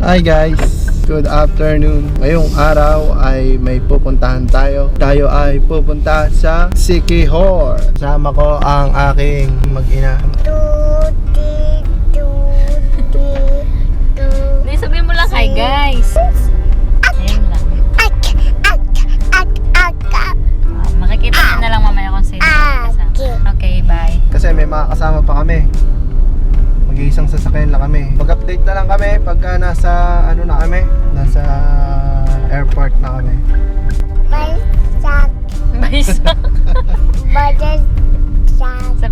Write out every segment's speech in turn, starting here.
Hi guys! Good afternoon. Ngayong araw ay may pupuntahan tayo. Tayo ay pupunta sa Siquijor. Kasama ko ang aking mag-ina. Hindi, sabihin mo lang hi guys. Ayun lang. Makikita niyo na lang mamaya kung sino kasama. Okay, bye. Kasi may mga kasama pa kami. Mag-iisang sasakyan lang kami. Mag-update na lang kami pagka nasa nasa airport na kami. Bye.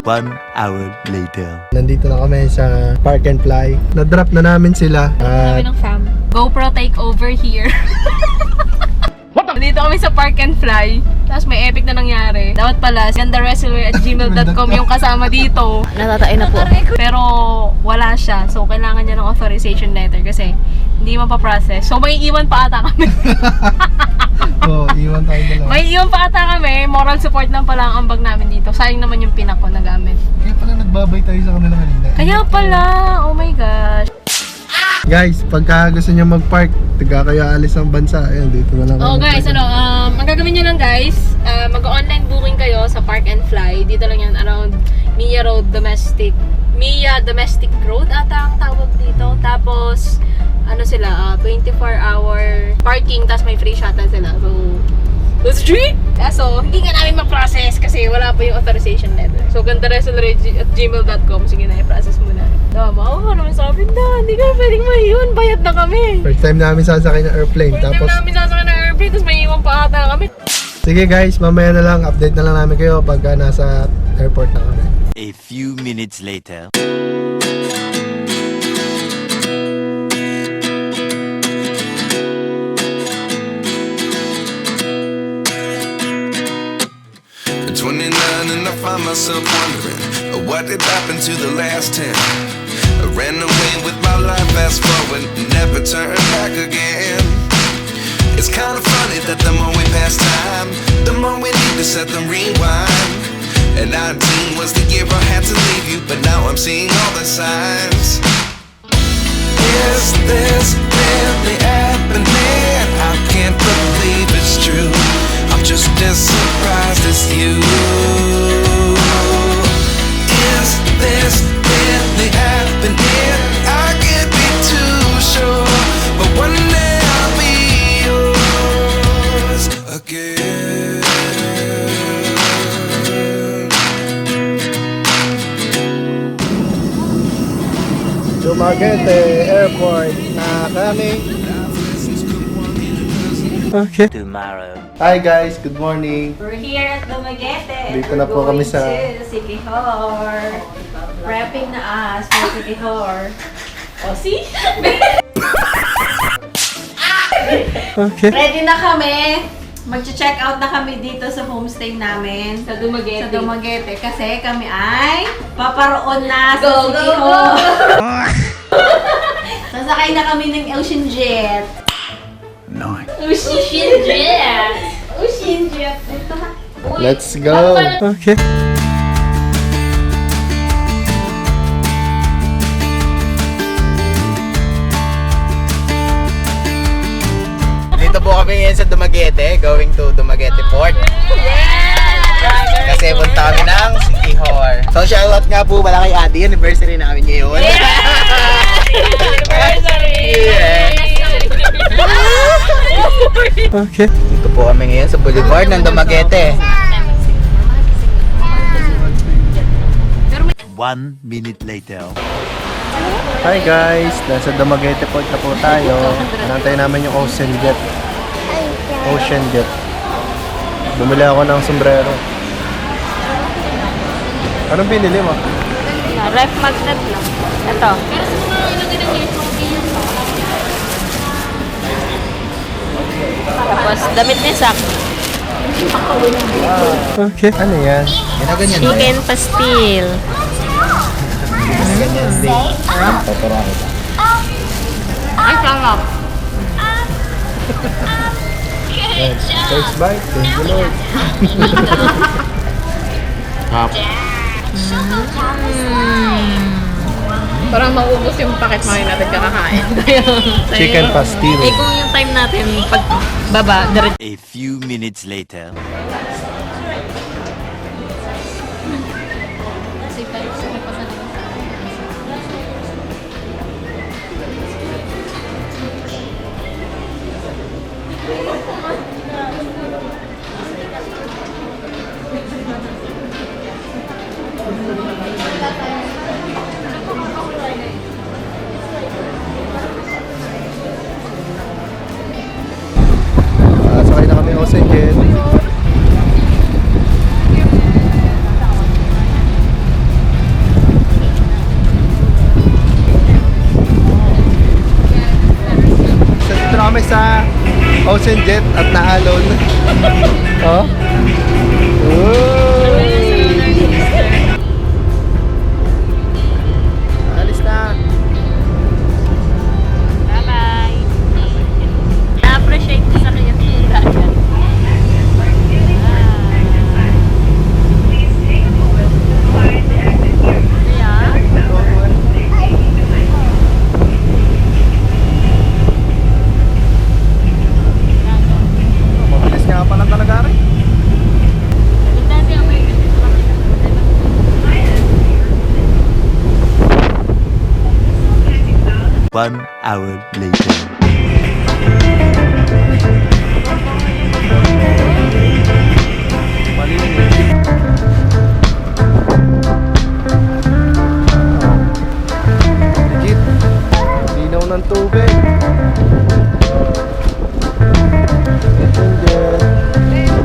1 hour later. Nandito na kami sa Park and Fly. Na-drop na namin sila. Kami ng fam. GoPro take over here. Dito kami sa Park and Fly. Tapos may epic na nangyari. Dapat pala, gandawrestler@gmail.com yung kasama dito. Natatain na po. Pero wala siya. So kailangan niya ng authorization letter kasi hindi mapaprocess. So may iwan pa ata kami. Iwan tayo dalawa. May iwan pa ata kami. Moral support lang pala ang ambag namin dito. Sayang naman yung pinak ko na gamit. Kaya pala nagbabay tayo sa kanila kanina. Kaya pala, oh my gosh. Guys, pagka gusto nyo mag-park, taga kayo alis ng bansa. Ayan, dito na lang. Oh guys, ang gagawin nyo lang guys, mag-online booking kayo sa Park and Fly. Dito lang yan, around Mia Domestic Road ata ang tawag dito. Tapos, 24-hour parking, tapos may free shuttle sila. So, let's treat! So, hindi nga namin ma-process kasi wala pa yung authorization letter. So, gandawrestler@gmail.com. Sige na, i-process muna. Tama, naman sabi na, hindi ka pwedeng maiwan, bayad na kami. First time namin sasakay ng airplane. First time namin sasakay ng airplane, tapos may iwan pa ata kami. Sige guys, mamaya na lang, update na lang namin kayo pagka nasa airport na kami. A few minutes later. At 29 and I find myself wondering what did happen to the last 10. I ran away with my life, fast forward, never turn back again. It's kind of funny that the more we pass time, the more we need to set them rewind. And 19 was the year I had to leave you, but now I'm seeing all the signs. Is this really happening? I can't believe it's true. I'm just as surprised as you. Is this really happening? I can't be too sure, but one day I'll be yours again. Dumaguete Airport na kami. Okay. Tomorrow. Hi guys, good morning. We're here at Dumaguete. Dito na po kami sa Siquijor. Prepping na us for Siquijor. O, see? Okay. Ready na kami. Mag-check out na kami dito sa homestay namin. Sa Dumaguete. Sa Dumaguete. Kasi kami ay paparoon na sa Siquijor. Sasakay na kami ng Ocean Jet. Nice. Ocean Jet. Ocean Jet. Ito ha. Uy, Let's go. Okay. Dito po kami ngayon sa Dumaguete, going to Dumaguete Port. Kasi punta kami ng Siquijor. So shoutout nga po pala kay Ate, anniversary namin ngayon. Okay. Dito po kami ngayon sa Boulevard ng Dumaguete. 1 minute later. Hi guys, nasa Dumaguete Port na po tayo. Nantay namin yung Ocean Jet. Ocean Jet. Bumili ako ng sombrero. Anong binili mo? Ref magnet lang. Ito. Tapos, damit ni Sak. Okay. Ano yan? Ganyan. Chicken pastil. Ay, sarap. First bite. Thank you Lord. Parang maubos yung packet mo natin kakakain. Chicken pastil. Eh kung yung time natin pag baba, diretso. A few minutes later. Sakay na kami Ocean Jet. So, dito na kami sa Ocean Jet at naalon. Oh? Oh! Alis na. Bye-bye. Na-appreciate ko sa kanya yung dagat. Mabilis nga pa lang talaga rin. One hour later. Malinis. Legit. Linaw ng tubig.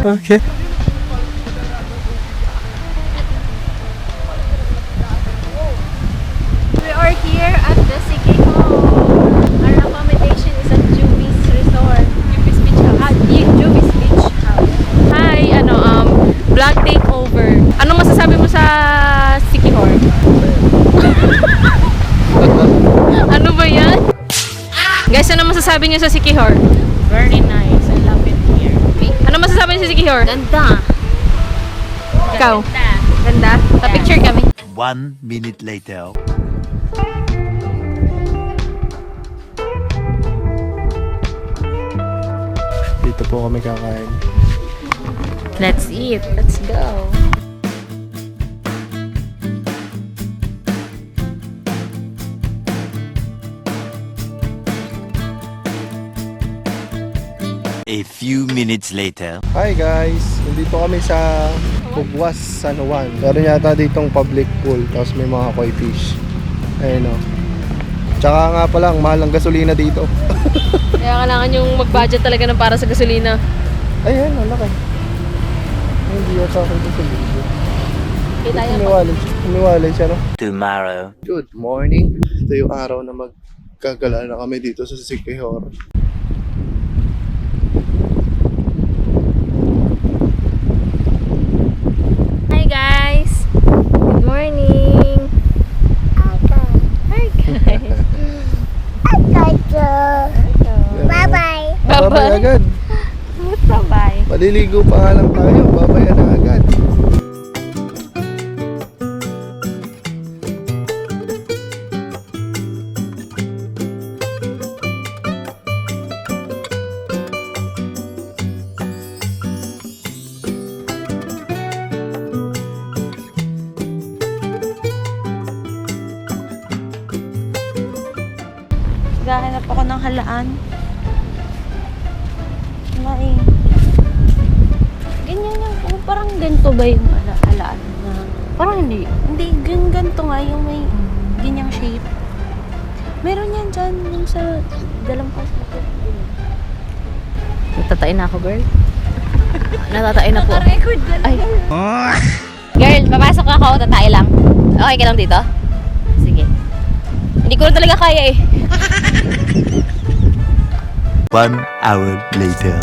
Okay. We are here at the Sikihor. Our accommodation is at Juvis Resort. Juvis Beach House. Juvis Beach House. Hi, vlog takeover. Ano masasabi mo sa Sikihor? Ano ba yan? Guys, ano masasabi niyo sa Sikihor? Very nice. I love it here. Ano masasabi niyo sa Sikihor? Ganda. Ikaw? Ganda. Pa-picture kami. 1 minute later. Dito po kami kakain. Let's eat. Let's go. A few minutes later. Hi guys! Nandito kami sa Pugwas, San Juan. Meron yata ditong public pool. Tapos may mga koi fish. Ayun o. Tsaka nga pala, ang mahal ng gasolina dito. Kaya kailangan yung mag-budget talaga ng para sa gasolina. Ayan, ang laki. Hindi ako sa akin gasolina. Kita yan. Umiwalay siya, no? Tomorrow. Good morning. Ito yung araw na magkagala na kami dito sa Sikihor. Hi guys! Good morning! Hi guys! Bye-bye! Bye-bye! Agad. Bye-bye! Maliligo pa nga lang tayo. Bye-bye na agad. Gahanap ako ng halaan. Wala eh. Ganyan yung, parang ganito ba yung halaan na, parang hindi. Hindi, ganito nga yung may ganyang shape. Meron yan dyan, yung sa dalampas na po. Natatain na ako, girl. Natatain na po. Naka-record na lang. Ay. Girl, papasok ako. Tatay lang. Okay ka lang dito? Sige. Hindi ko na talaga kaya eh. 1 hour later.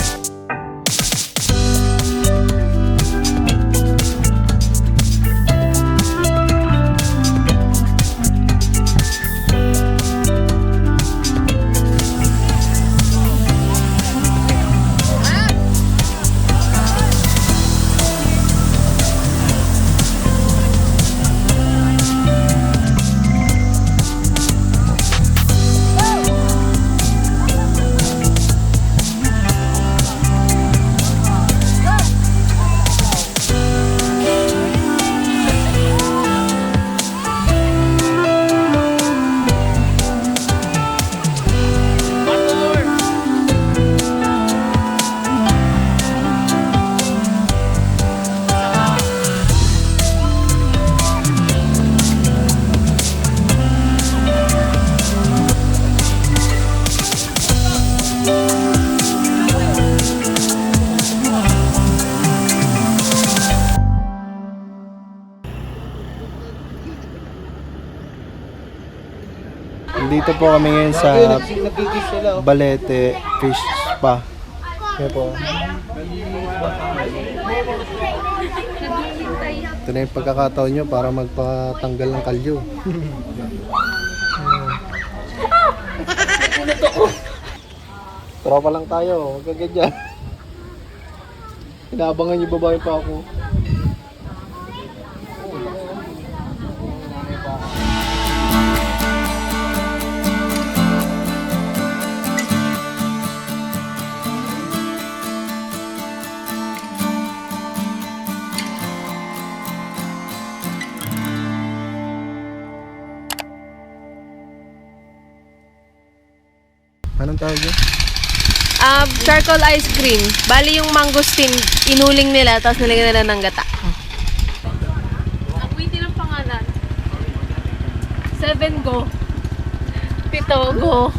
Nandito po kami ngayon sa Nagkikis sila. Balete Fish Spa. Kaya po. Ito na yung pagkakataon nyo para magpatanggal ng kalyo. Tropa lang tayo, huwag ka ganyan. Inaabangan yung babae pa ako. Anong tawag yun? Charcoal ice cream. Bali yung mangosteen, inuling nila, tapos nilagyan nila ng gata. Ang witty ng pangalan. 7 go. 7 go.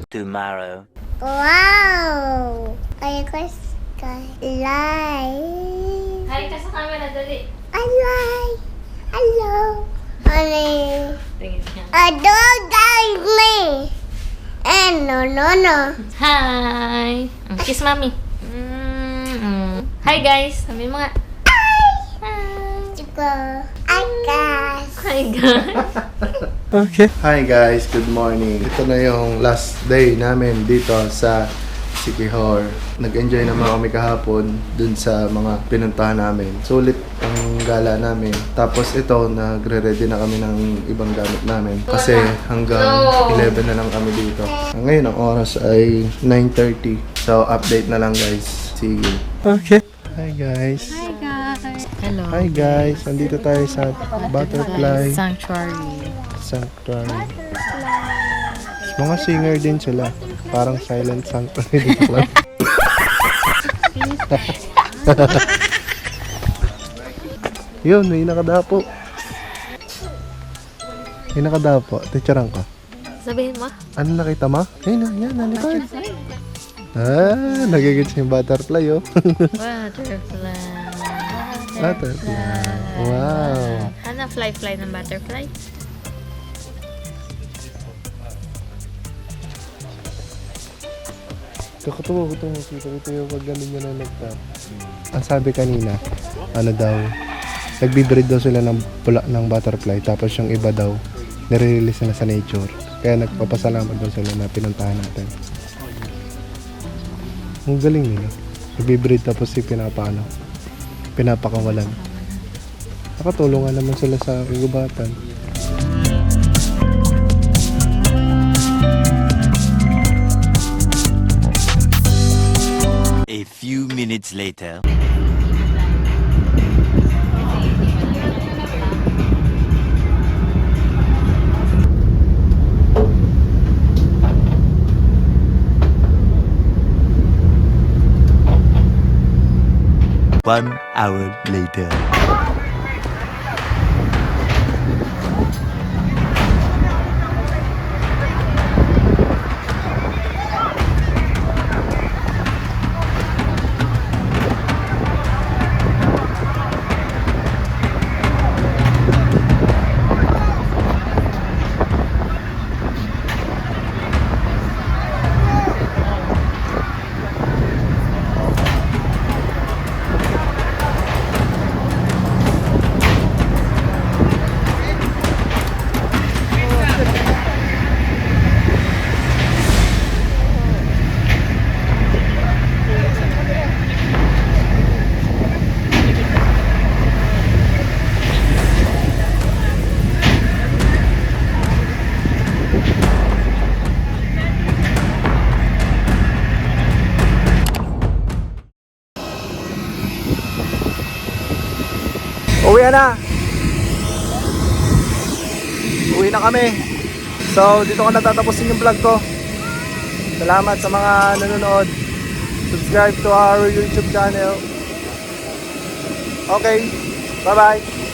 Tomorrow. Wow! Ayoko live. Hi ka sa camera, dali. Alive! Hello! Honey! Tingin niya. Don't guide me! No. Hi! Kiss mommy. Hi guys! Sabi mo nga. Chico! I guess! Hi guys! Okay. Hi guys, good morning. Ito na yung last day namin dito sa Siquijor. Nag-enjoy naman kami kahapon dun sa mga pinuntahan namin. Sulit ang gala namin. Tapos ito, nagre-ready na kami ng ibang gamit namin. Kasi hanggang 11 na lang kami dito. Ngayon ang oras ay 9:30. So update na lang guys. Sige. Okay. Hi guys. Hi guys! Hello. Hi guys. Nandito tayo sa Butterfly Sanctuary. Sanctuary. Mga singer din sila. Parang silent sanctuary dito lang. Yun, may nakadapo. May nakadapo. Teacheran ko. Sabihin mo? Ano nakita mo? Ayun, yan, nalipad. Nagigits yung butterfly, oh. Butterfly. Butterfly. Wow. Ano fly ng butterfly? Kakatuwa ko itong makita. Ito yung pag ganun nyo na nagtap. Ang sabi kanina, ano daw, nagbe-breed daw sila ng pula ng butterfly. Tapos yung iba daw, nire-release nila sa nature. Kaya nagpapasalamat daw sila na pinuntahan natin. Ang galing nila. Nagbe-breed tapos pinapakawalan. Nakatulungan naman sila sa kagubatan. A few minutes later. One hour later. Uwi na! Uwi na kami. So, dito ko natatapusin yung vlog ko. Salamat sa mga nanonood. Subscribe to our YouTube channel. Okay, bye-bye.